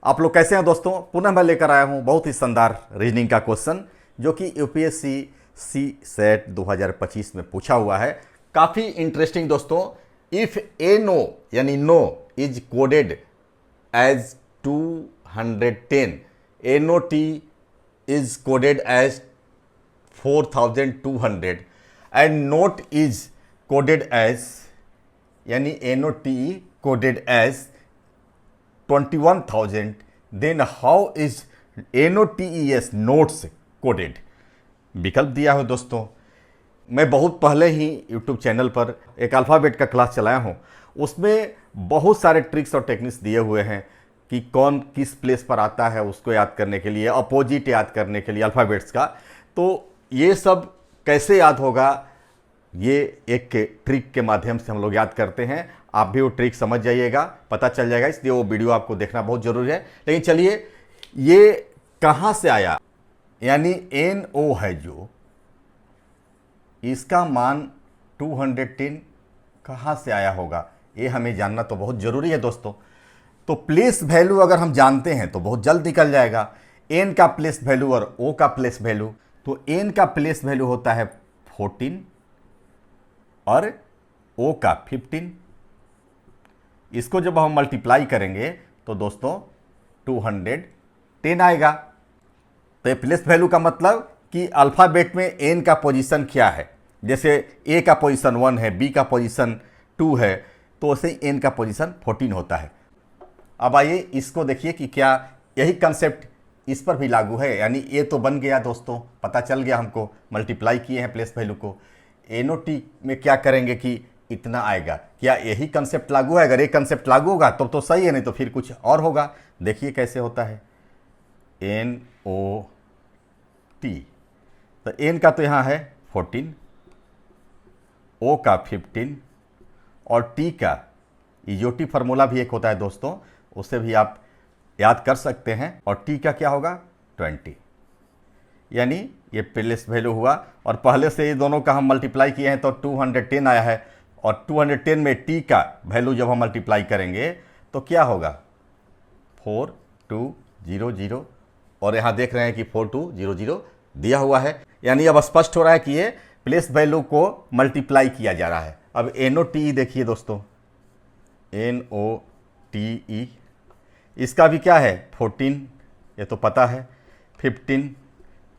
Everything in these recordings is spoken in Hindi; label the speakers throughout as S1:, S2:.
S1: आप लोग कैसे हैं दोस्तों। पुनः मैं लेकर आया हूं बहुत ही शानदार रीजनिंग का क्वेश्चन जो कि यूपीएससी सी सेट 2025 में पूछा हुआ है। काफ़ी इंटरेस्टिंग दोस्तों। इफ़ ए नो यानी no is coded as 210, a no T is coded as 4200 and note is coded as यानी a no T coded as 21,000, then how is NOTES notes coded. विकल्प दिया हो दोस्तों। मैं बहुत पहले ही YouTube चैनल पर एक अल्फ़ाबेट का क्लास चलाया हूँ, उसमें बहुत सारे ट्रिक्स और टेक्निक्स दिए हुए हैं कि कौन किस प्लेस पर आता है उसको याद करने के लिए, अपोजिट याद करने के लिए अल्फ़ाबेट्स का। तो ये सब कैसे याद होगा, ये एक ट्रिक के माध्यम से हम लोग याद करते हैं। आप भी वो ट्रिक समझ जाइएगा, पता चल जाएगा, इसलिए वो वीडियो आपको देखना बहुत ज़रूरी है। लेकिन चलिए, ये कहाँ से आया, यानी NO है जो, इसका मान 210 कहाँ से आया होगा, ये हमें जानना तो बहुत ज़रूरी है दोस्तों। तो प्लेस वैल्यू अगर हम जानते हैं तो बहुत जल्द निकल जाएगा। N का प्लेस वैल्यू और O का प्लेस वैल्यू, तो N का प्लेस वैल्यू होता है 14 और O का 15। इसको जब हम मल्टीप्लाई करेंगे तो दोस्तों 210 आएगा। तो ये प्लेस वैल्यू का मतलब कि अल्फ़ाबेट में N का पोजीशन क्या है। जैसे A का पोजीशन 1 है, B का पोजीशन 2 है, तो उसे N का पोजीशन 14 होता है। अब आइए इसको देखिए कि क्या यही कंसेप्ट इस पर भी लागू है। यानी ये तो बन गया दोस्तों, पता चल गया हमको, मल्टीप्लाई किए हैं प्लेस वैल्यू को। NOT में क्या करेंगे कि इतना आएगा, क्या यही कंसेप्ट लागू है? अगर ये कंसेप्ट लागू होगा तो सही है, नहीं तो फिर कुछ और होगा। देखिए कैसे होता है। NOT, तो N का तो यहाँ है 14, O का 15 और T का EOT फार्मूला भी एक होता है दोस्तों, उससे भी आप याद कर सकते हैं। और T का क्या होगा 20, यानी ये प्लेस वैल्यू हुआ। और पहले से ये दोनों का हम मल्टीप्लाई किए हैं तो 210 आया है। और 210 में T का वैल्यू जब हम मल्टीप्लाई करेंगे तो क्या होगा 4200, और यहाँ देख रहे हैं कि 4200 दिया हुआ है। यानी अब स्पष्ट हो रहा है कि ये प्लेस वैल्यू को मल्टीप्लाई किया जा रहा है। अब NOTE देखिए दोस्तों, NOTE, इसका भी क्या है 14, ये तो पता है, 15,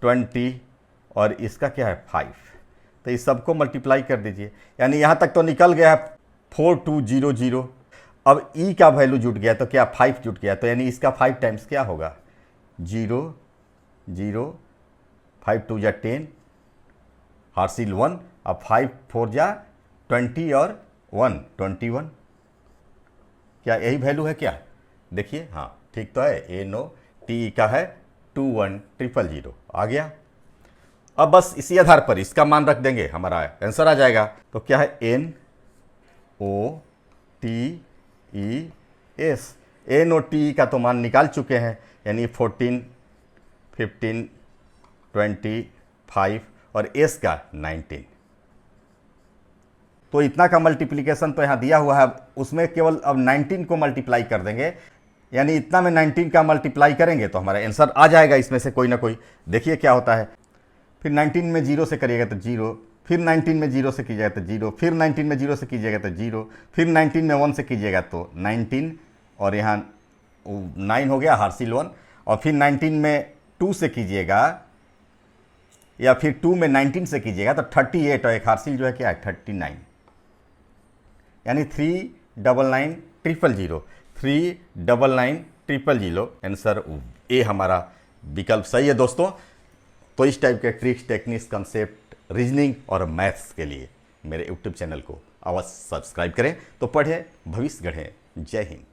S1: 20 और इसका क्या है 5। तो इस सबको मल्टीप्लाई कर दीजिए, यानी यहाँ तक तो निकल गया है 4200। अब E का वैल्यू जुट गया तो क्या 5 जुट गया, तो यानी इसका 5 टाइम्स क्या होगा 0 0, 5 2 जा 10, हासिल 1, अब 5 4 जा 20 और 1 21। क्या यही वैल्यू है क्या? देखिए, हाँ ठीक तो है। NOTE का है 21000 आ गया। अब बस इसी आधार पर इसका मान रख देंगे, हमारा आंसर आ जाएगा। तो क्या है NOTES। NOTE का तो मान निकाल चुके हैं, यानी 14, 15, 20, 5 और S का 19। तो इतना का मल्टीप्लिकेशन तो यहाँ दिया हुआ है, उसमें केवल अब 19 को मल्टीप्लाई कर देंगे, यानी इतना में 19 का मल्टीप्लाई करेंगे तो हमारा आंसर आ जाएगा इसमें से कोई ना कोई। देखिए क्या होता है, फिर 19 में 0 से करिएगा तो 0, फिर 19 में 0 से कीजिएगा तो 0, फिर 19 में 0 से कीजिएगा तो 0, फिर 19 में 1 से कीजिएगा तो 19 और यहाँ 9 हो गया हासिल 1, और फिर 19 में 2 से कीजिएगा या फिर 2 में 19 से कीजिएगा तो 38 और एक हासिल जो है क्या है 39, यानी 399,000, 399,000 आंसर ए हमारा विकल्प सही है दोस्तों। तो इस टाइप के ट्रिक्स, टेक्निक्स, कंसेप्ट, रीजनिंग और मैथ्स के लिए मेरे यूट्यूब चैनल को अवश्य सब्सक्राइब करें। तो पढ़ें, भविष्य गढ़ें। जय हिंद।